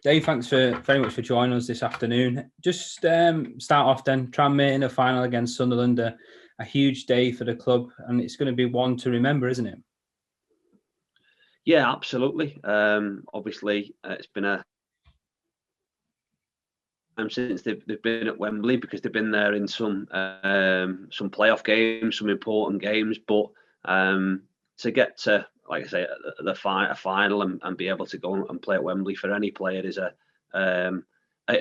Dave, thanks very much for joining us this afternoon. Just start off then, Tranmere in the final against Sunderland, a huge day for the club, and it's going to be one to remember, isn't it? Yeah, absolutely. Obviously, it's been a since they've been at Wembley, because they've been there in some playoff games, some important games. But to get to, like I say, a final and be able to go and play at Wembley for any player is a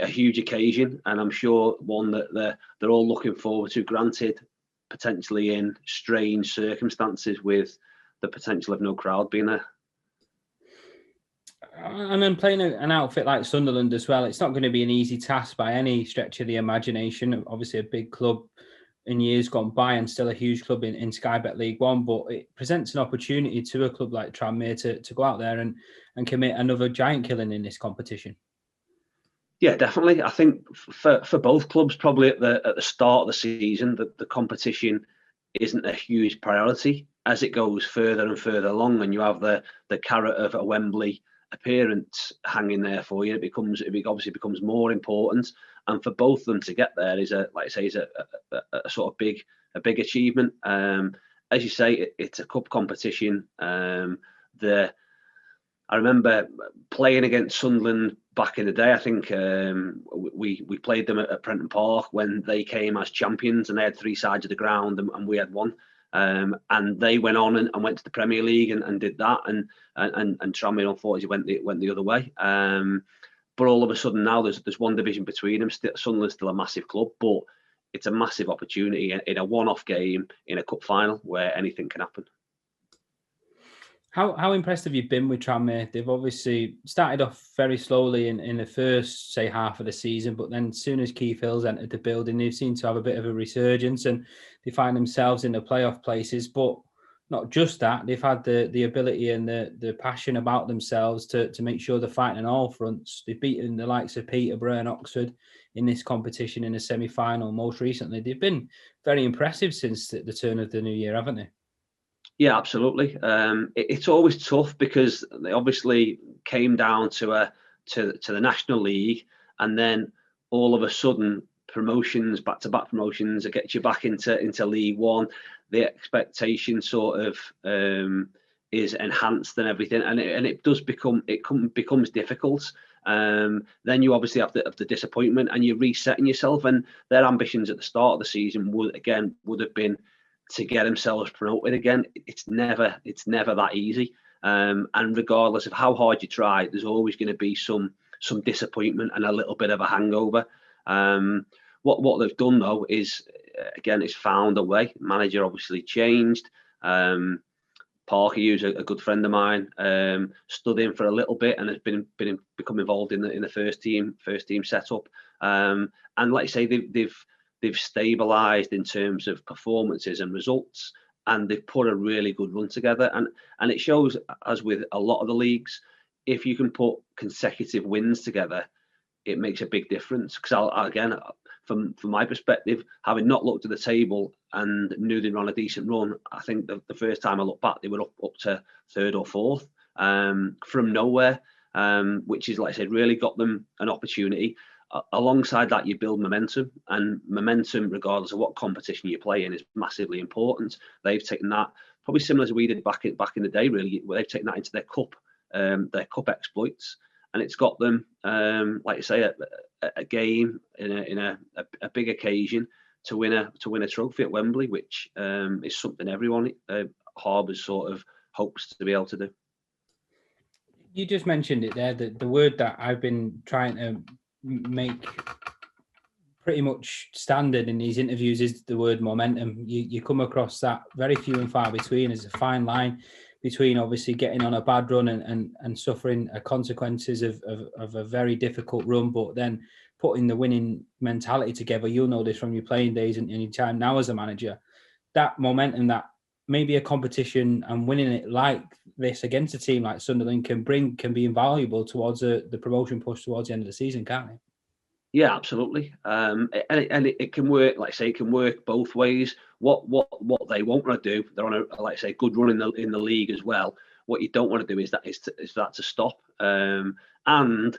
huge occasion, and I'm sure one that they're all looking forward to. Granted, potentially in strange circumstances with the potential of no crowd being there. And then playing an outfit like Sunderland as well, it's not going to be an easy task by any stretch of the imagination. Obviously, a big club in years gone by and still a huge club in Sky Bet League One, but it presents an opportunity to a club like Tranmere to go out there and commit another giant killing in this competition. Yeah, definitely. I think for both clubs, probably at the start of the season, the competition isn't a huge priority. As it goes further and further along, and you have the carrot of a Wembley appearance hanging there for you, it obviously becomes more important. And for both of them to get there is a sort of big achievement. As you say, it's a cup competition. I remember playing against Sunderland back in the day. I think we played them at Prenton Park when they came as champions, and they had three sides of the ground, and we had one. And they went on and went to the Premier League and did that, and Tranmere unfortunately went the other way. But all of a sudden now there's one division between them. Sunderland's still a massive club, but it's a massive opportunity in a one-off game in a cup final where anything can happen. How impressed have you been with Tranmere? They've obviously started off very slowly in the first, say, half of the season, but then as soon as Keith Hill's entered the building, they seem to have a bit of a resurgence and they find themselves in the playoff places. But not just that, they've had the ability and the passion about themselves to make sure they're fighting on all fronts. They've beaten the likes of Peterborough and Oxford in this competition in a semi-final most recently. They've been very impressive since the turn of the new year, haven't they? Yeah, absolutely. It's always tough because they obviously came down to the National League, and then all of a sudden promotions, back-to-back promotions, it gets you back into League One. The expectation sort of is enhanced and everything, and it becomes difficult. Then you obviously have the disappointment, and you're resetting yourself. And their ambitions at the start of the season would have been to get themselves promoted again. It's never that easy. And regardless of how hard you try, there's always going to be some disappointment and a little bit of a hangover. What they've done though is, again, it's found a way. Manager obviously changed. Parker, who's a good friend of mine, stood in for a little bit and has become involved in the first team setup. And like you say, they've stabilised in terms of performances and results, and they've put a really good run together. And it shows, as with a lot of the leagues, if you can put consecutive wins together, it makes a big difference. Because again, from my perspective, having not looked at the table and knew they were on a decent run, I think the first time I looked back, they were up to third or fourth from nowhere, which is, like I said, really got them an opportunity. Alongside that, you build momentum, and momentum, regardless of what competition you play in, is massively important. They've taken that, probably similar as we did back in the day, really, where they've taken that into their cup exploits, and it's got them, like you say, a game in a big occasion to win a trophy at Wembley, which is something everyone harbours sort of hopes to be able to do. You just mentioned it there, the word that I've been trying to make pretty much standard in these interviews is the word momentum. You come across that very few and far between. There's a fine line between obviously getting on a bad run and suffering consequences of a very difficult run, but then putting the winning mentality together. You'll know this from your playing days and your time now as a manager. That momentum that maybe a competition and winning it like this against a team like Sunderland can be invaluable towards the promotion push towards the end of the season, can't it? Yeah, absolutely. And it can work, like I say, it can work both ways. What they won't want to do, they're on a, like I say, good run in the league as well. What you don't want to do is that to stop. And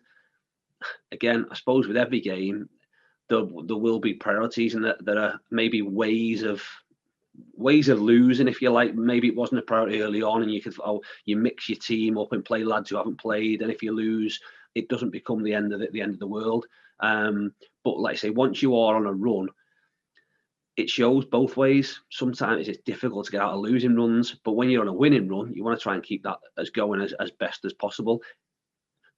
again, I suppose with every game, there will be priorities, and there are maybe ways of losing, if you like. Maybe it wasn't a priority early on, and you mix your team up and play lads who haven't played, and if you lose, it doesn't become the end of the world. But like I say, once you are on a run, it shows both ways. Sometimes it's difficult to get out of losing runs, but when you're on a winning run, you want to try and keep that as going as best as possible.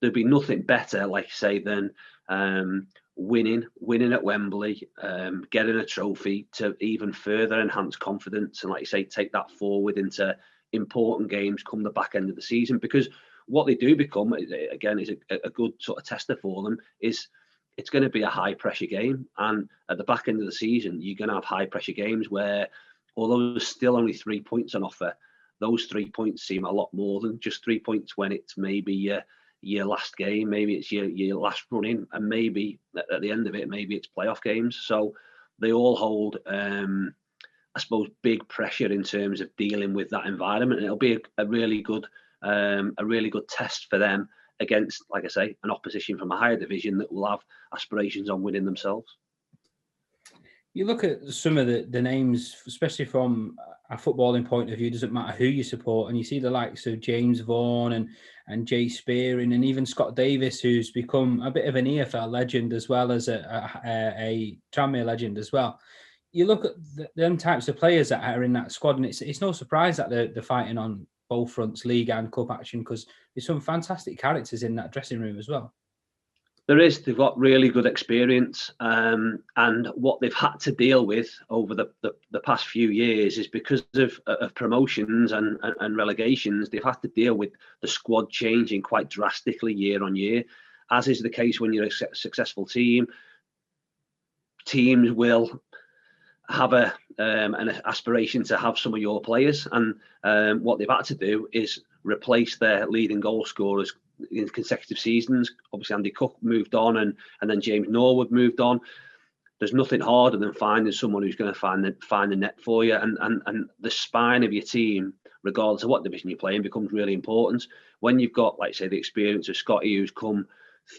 There'd be nothing better, like I say, than winning at Wembley, getting a trophy to even further enhance confidence, and like you say, take that forward into important games come the back end of the season. Because what they do become, again, is a good sort of tester for them, is it's going to be a high pressure game, and at the back end of the season, you're going to have high pressure games where, although there's still only 3 points on offer, those 3 points seem a lot more than just 3 points when it's maybe your last game, maybe it's your last run in, and maybe at the end of it, maybe it's playoff games. So they all hold, I suppose, big pressure in terms of dealing with that environment, and it'll be a really good test for them against, like I say, an opposition from a higher division that will have aspirations on winning themselves. You look at some of the names, especially from a footballing point of view, doesn't matter who you support, and you see the likes of James Vaughan and Jay Spearing, and even Scott Davis, who's become a bit of an EFL legend as well as a Tranmere legend as well. You look at them types of players that are in that squad, and it's no surprise that they're fighting on both fronts, league and cup action, because there's some fantastic characters in that dressing room as well. They've got really good experience, and what they've had to deal with over the past few years is because of promotions and relegations. They've had to deal with the squad changing quite drastically year on year, as is the case when you're a successful team. Teams will have an aspiration to have some of your players, and what they've had to do is replace their leading goal scorers in consecutive seasons. Obviously, Andy Cook moved on, and then James Norwood moved on. There's nothing harder than finding someone who's going to find the net for you, and the spine of your team, regardless of what division you're playing, becomes really important. When you've got, like say, the experience of Scotty, who's come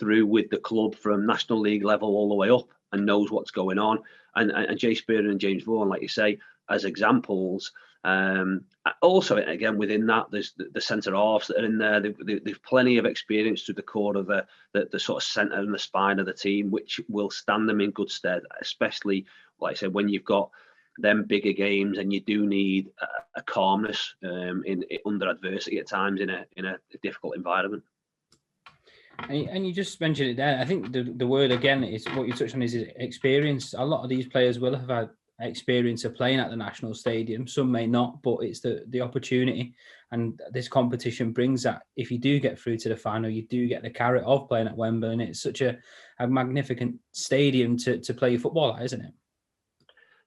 through with the club from National League level all the way up and knows what's going on, and Jay Spearing and James Vaughan, like you say, as examples. Also, again, within that, there's the centre halves that are in there. They've plenty of experience through the core of the sort of centre and the spine of the team, which will stand them in good stead, especially, like I said, when you've got them bigger games and you do need a calmness under adversity at times in a difficult environment. And you just mentioned it there. I think the word again is what you touched on is experience. A lot of these players will have had experience of playing at the National Stadium. Some may not, but it's the opportunity, and this competition brings that. If you do get through to the final, you do get the carrot of playing at Wembley, and it's such a magnificent stadium to play your football at, isn't it?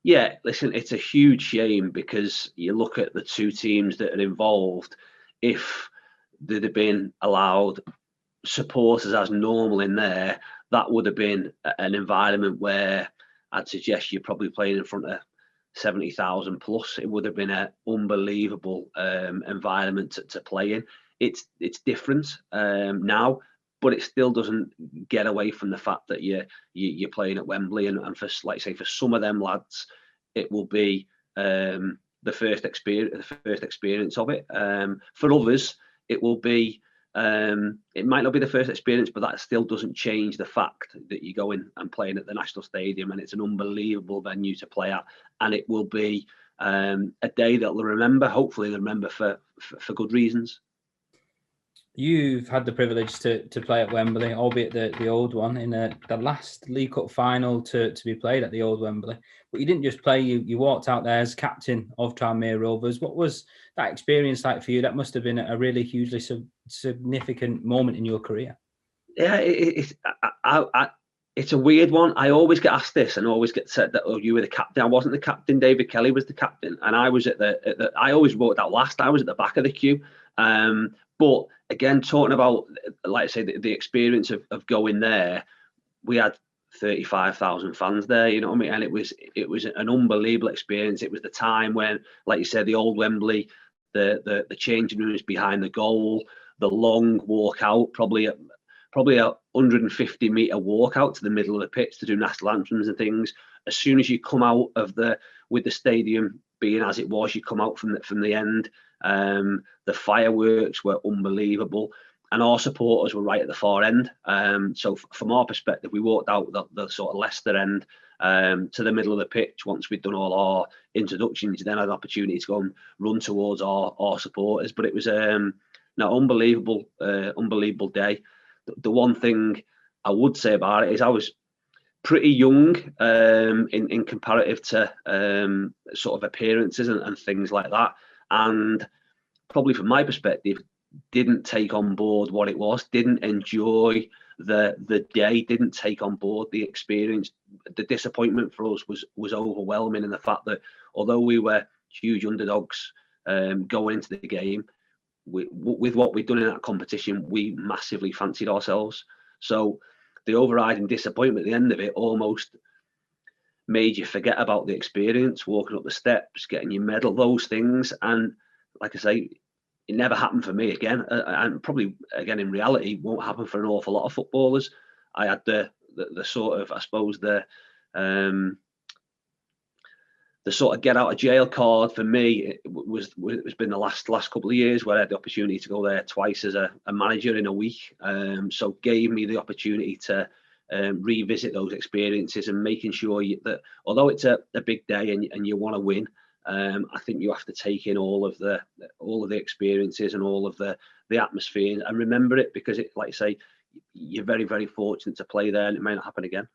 Yeah, listen, it's a huge shame because you look at the two teams that are involved. If they'd have been allowed supporters as normal in there, that would have been an environment where I'd suggest you're probably playing in front of 70,000 plus. It would have been an unbelievable environment to play in. It's different now, but it still doesn't get away from the fact that you're playing at Wembley, and for, like say, for some of them lads, it will be the first experience of it. For others, it will be. It might not be the first experience, but that still doesn't change the fact that you go in and playing at the National Stadium, and it's an unbelievable venue to play at, and it will be a day that they'll remember. Hopefully, they'll remember for good reasons. You've had the privilege to play at Wembley, albeit the old one, in the last League Cup final to be played at the old Wembley. But you didn't just play, you walked out there as captain of Tranmere Rovers. What was that experience like for you? That must have been a really hugely significant moment in your career. Yeah, it's a weird one. I always get asked this and always get said that, oh, you were the captain. I wasn't the captain. David Kelly was the captain. And I was I always wrote that last. I was at the back of the queue. But again, talking about, like I say, the experience of going there, we had 35,000 fans there, you know what I mean? And it was an unbelievable experience. It was the time when, like you said, the old Wembley, the changing rooms behind the goal, the long walk out, probably probably a 150-metre walk out to the middle of the pitch to do national anthems and things. As soon as you come out of with the stadium being as it was, you come out from the end. The fireworks were unbelievable, and our supporters were right at the far end. So from our perspective, we walked out the sort of Leicester end to the middle of the pitch. Once we'd done all our introductions, you then had an opportunity to go and run towards our supporters. But it was unbelievable day. The one thing I would say about it is I was pretty young in comparative to sort of appearances and things like that, and probably from my perspective didn't take on board what it was, didn't enjoy the day, didn't take on board the experience. The disappointment for us was overwhelming in the fact that although we were huge underdogs going into the game, with what we'd done in that competition, we massively fancied ourselves. So the overriding disappointment at the end of it almost made you forget about the experience, walking up the steps, getting your medal, those things. And like I say, it never happened for me again, and probably again in reality won't happen for an awful lot of footballers. I had the sort of, I suppose, the sort of get out of jail card for me was been the last couple of years where I had the opportunity to go there twice as a manager in a week. So gave me the opportunity to revisit those experiences and making sure that although it's a big day and you want to win, I think you have to take in all of the experiences and all of the atmosphere and remember it, because it, like I say, you're very, very fortunate to play there and it may not happen again.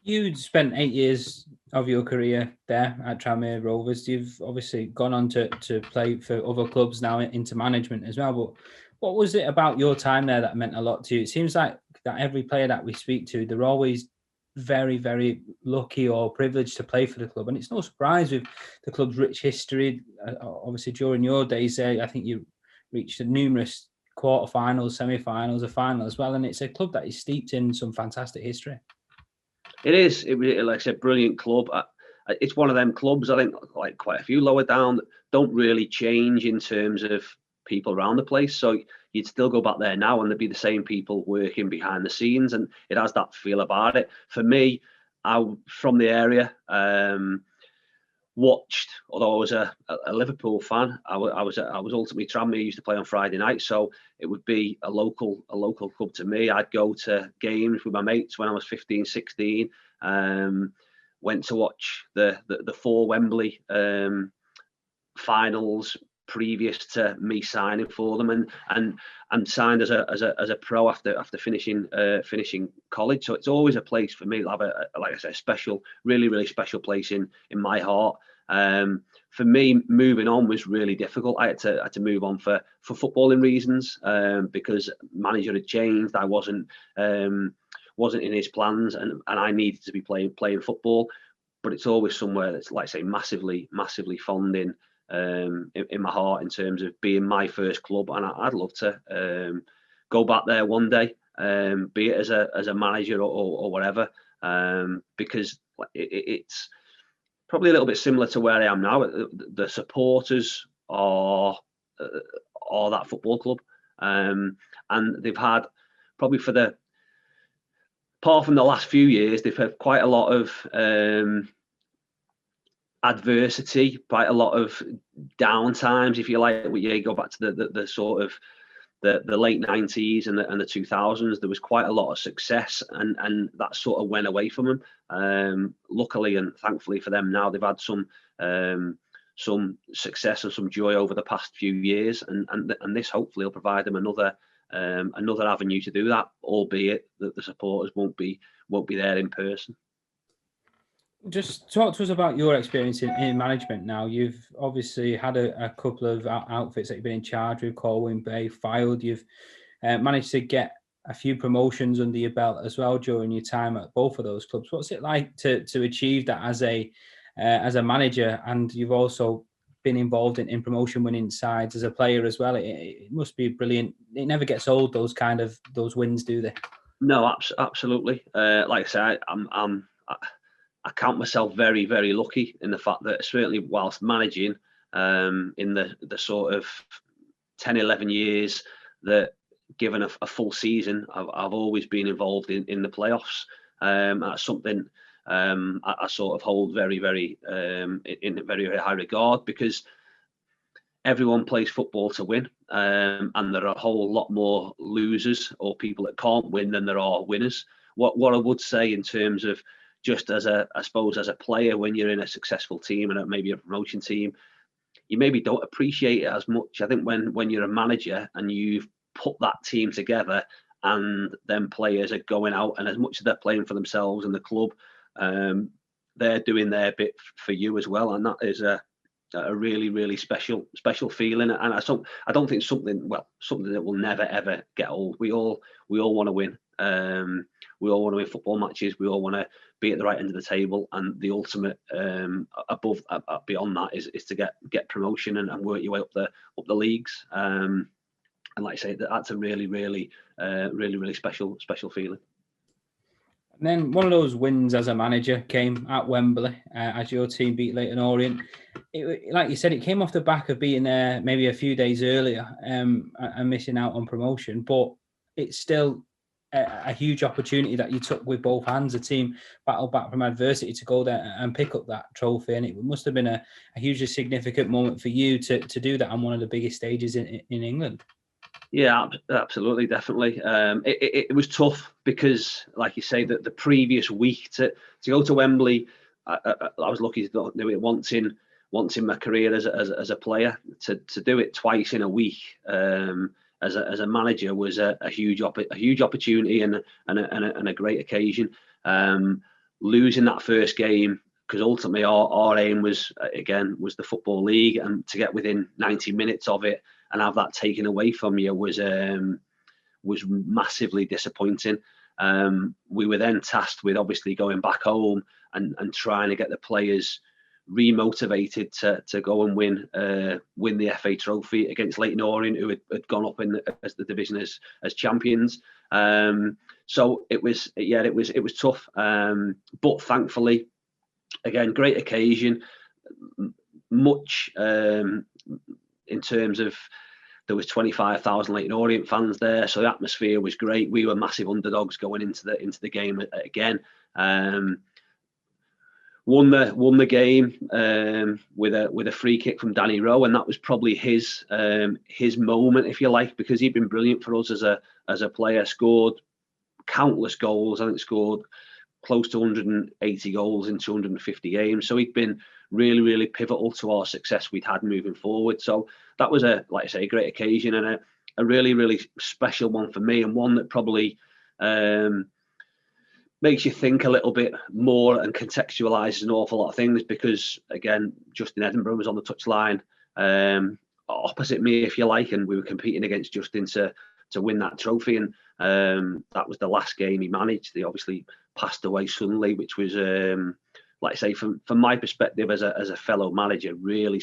You spent 8 years of your career there at Tranmere Rovers. You've obviously gone on to play for other clubs now into management as well. But what was it about your time there that meant a lot to you? It seems like that every player that we speak to, they're always very, very lucky or privileged to play for the club. And it's no surprise with the club's rich history. Obviously, during your days there, I think you reached numerous quarterfinals, semi-finals, a final as well. And it's a club that is steeped in some fantastic history. It is. Like I said, brilliant club. It's one of them clubs, I think, like quite a few lower down, that don't really change in terms of people around the place. So you'd still go back there now and there'd be the same people working behind the scenes, and it has that feel about it. For me, from the area, watched, although I was a Liverpool fan, I was ultimately Tranmere used to play on Friday night, so it would be a local club to me. I'd go to games with my mates when I was 15, 16. Went to watch the 4 Wembley finals previous to me signing for them, and signed as a pro after finishing college. So it's always a place for me to have like I say, special, really, really special place in my heart. For me, moving on was really difficult. I had to move on for footballing reasons, because manager had changed. I wasn't in his plans, and I needed to be playing football. But it's always somewhere that's, like I say, massively fond in my heart in terms of being my first club, and I'd love to go back there one day, be it as a manager or whatever, because it's probably a little bit similar to where I am now. The supporters are that football club, and they've had probably apart from the last few years, they've had quite a lot of adversity, quite a lot of down times, if you like. You go back to the sort of the late 90s and the 2000s, there was quite a lot of success, and that sort of went away from them. Luckily and thankfully for them now, they've had some success and some joy over the past few years, and this hopefully will provide them another avenue to do that, albeit that the supporters won't be there in person. Just talk to us about your experience in management now. You've obviously had a couple of outfits that you've been in charge with, Colwyn Bay, Fylde. You've managed to get a few promotions under your belt as well during your time at both of those clubs. What's it like to achieve that as a manager? And you've also been involved in promotion winning sides as a player as well. It must be brilliant. It never gets old, those wins, do they? No, absolutely. Like I say, I count myself very, very lucky in the fact that certainly whilst managing in the sort of 10, 11 years that given a full season, I've always been involved in the playoffs. That's something I sort of hold very, very in a very, very high regard, because everyone plays football to win, and there are a whole lot more losers or people that can't win than there are winners. What I would say in terms of just as I suppose as a player, when you're in a successful team and maybe a promotion team, you maybe don't appreciate it as much. I think when you're a manager and you've put that team together, and then players are going out, and as much as they're playing for themselves and the club, they're doing their bit for you as well, and that is a really, really special feeling. And I don't think something that will never ever get old. We all want to win. We all want to win football matches. We all want to be at the right end of the table, and the ultimate beyond that is to get promotion and work your way up the leagues. And like I say, that's a really, really, really special feeling. And then one of those wins as a manager came at Wembley as your team beat Leyton Orient. Like you said, it came off the back of being there maybe a few days earlier and missing out on promotion, but it's still a huge opportunity that you took with both hands. The team battled back from adversity to go there and pick up that trophy, and it must have been a hugely significant moment for you to do that on one of the biggest stages in England. Yeah, absolutely, definitely. It was tough because, like you say, that the previous week to go to Wembley, I was lucky to do it once in my career as a player. To do it twice in a week as a manager was a huge opportunity and a great occasion. Losing that first game, because ultimately our aim was the Football League, and to get within 90 minutes of it and have that taken away from you was massively disappointing. We were then tasked with obviously going back home and trying to get the players remotivated to go and win the FA Trophy against Leyton Orient, who had gone up as the division as champions. So it was tough, but thankfully, again, great occasion. Much in terms of, there was 25,000 Leyton Orient fans there, so the atmosphere was great. We were massive underdogs going into the game again. Won the game with a free kick from Danny Rowe, and that was probably his moment, if you like, because he'd been brilliant for us as a player. Scored countless goals. I think scored close to 180 goals in 250 games. So he'd been really, really pivotal to our success we'd had moving forward. So that was a great occasion, and a really, really special one for me, and one that probably makes you think a little bit more and contextualises an awful lot of things, because again, Justin Edinburgh was on the touchline opposite me, if you like, and we were competing against Justin to win that trophy, and that was the last game he managed. He obviously passed away suddenly, which was like I say, from my perspective as a fellow manager, really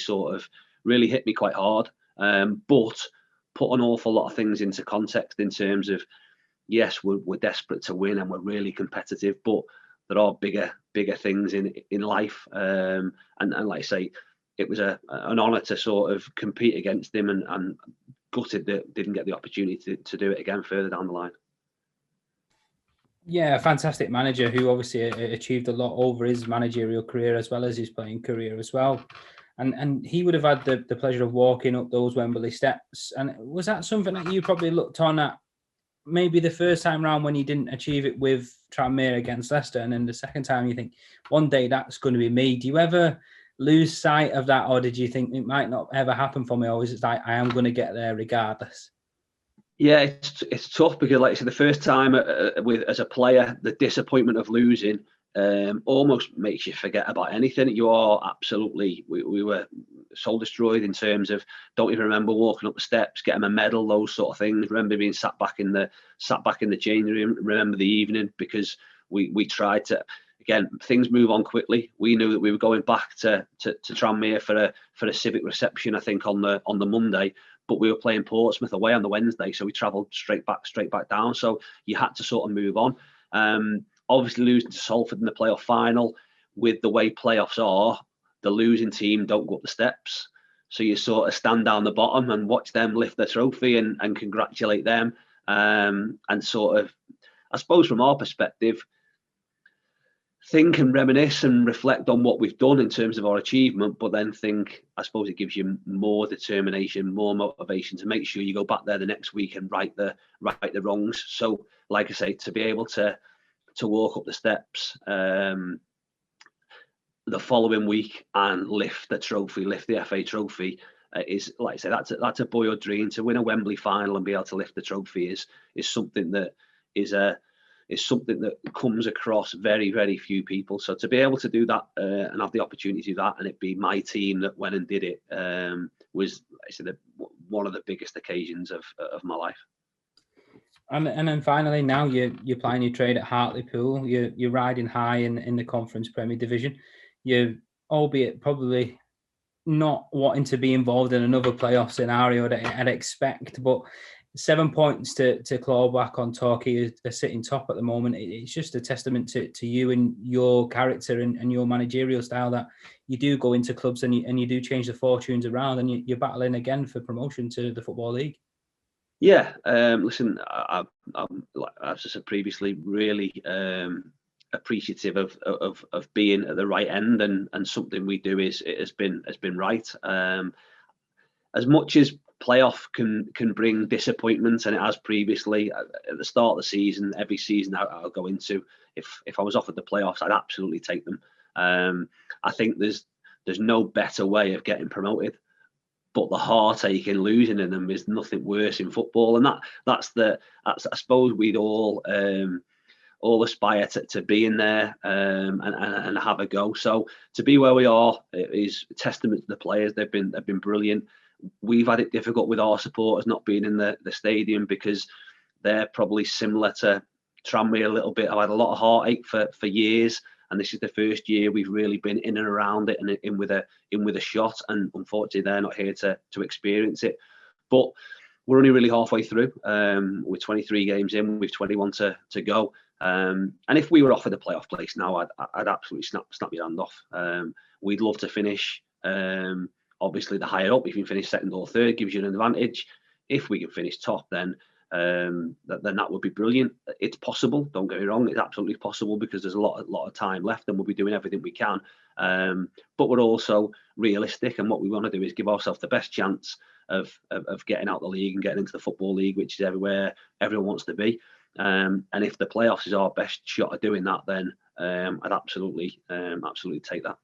hit me quite hard, but put an awful lot of things into context in terms of, yes, we're desperate to win and we're really competitive, but there are bigger things in life, and like I say, it was an honour to sort of compete against him, and gutted that didn't get the opportunity to do it again further down the line. Yeah, a fantastic manager who obviously achieved a lot over his managerial career as well as his playing career as well. And he would have had the pleasure of walking up those Wembley steps. And was that something that you probably looked on at maybe the first time round when he didn't achieve it with Tranmere against Leicester, and then the second time you think, one day that's going to be me? Do you ever lose sight of that, or did you think it might not ever happen for me, or is it like I am going to get there regardless? Yeah, it's tough, because like I said, the first time as a player, the disappointment of losing almost makes you forget about anything. You are absolutely, we were soul destroyed in terms of, don't even remember walking up the steps, getting a medal, those sort of things. Remember being sat back in the changing room. Remember the evening, because we tried to. Again, things move on quickly. We knew that we were going back to Tranmere for a civic reception, I think, on the Monday, but we were playing Portsmouth away on the Wednesday, so we travelled straight back down. So you had to sort of move on. Obviously, losing to Salford in the playoff final, with the way playoffs are, the losing team don't go up the steps, so you sort of stand down the bottom and watch them lift the trophy and congratulate them. and sort of, I suppose from our perspective, think and reminisce and reflect on what we've done in terms of our achievement, but then think, I suppose it gives you more determination, more motivation to make sure you go back there the next week and right the wrongs. So, like I say, to be able to walk up the steps the following week and lift the FA trophy, is, like I say, that's a boyhood dream. To win a Wembley final and be able to lift the trophy is something that is something that comes across very, very few people. So to be able to do that and have the opportunity to do that, and it be my team that went and did it, was, like I said, one of the biggest occasions of my life. And then finally, now you're playing your trade at Hartlepool. You're riding high in the Conference Premier Division. You're, albeit probably not wanting to be involved in another playoff scenario that I'd expect, but 7 points to claw back on Torquay are sitting top at the moment. It's just a testament to you and your character and your managerial style that you do go into clubs and you do change the fortunes around, and you're battling again for promotion to the Football League. Yeah, listen, I'm, like as I said previously, really appreciative of being at the right end, and something we do has been right. As much as playoff can bring disappointment, and it has previously at the start of the season, every season I'll go into, if I was offered the playoffs, I'd absolutely take them. I think there's no better way of getting promoted, but the heartache in losing in them is nothing worse in football, and that's I suppose we'd all aspire to be in there and have a go. So to be where we are is a testament to the players. They've been brilliant. We've had it difficult with our supporters not being in the stadium, because they're probably similar to Tranmere a little bit. I've had a lot of heartache for years, and this is the first year we've really been in and around it and in with a shot. And unfortunately, they're not here to experience it. But we're only really halfway through. We're 23 games in. We've 21 to go. And if we were offered a playoff place now, I'd absolutely snap your hand off. We'd love to finish. Obviously, the higher up, if you can finish second or third, gives you an advantage. If we can finish top, then that would be brilliant. It's possible. Don't get me wrong; it's absolutely possible, because there's a lot of time left, and we'll be doing everything we can. But we're also realistic, and what we want to do is give ourselves the best chance of getting out the league and getting into the Football League, which is everywhere everyone wants to be. And if the playoffs is our best shot at doing that, then I'd absolutely take that.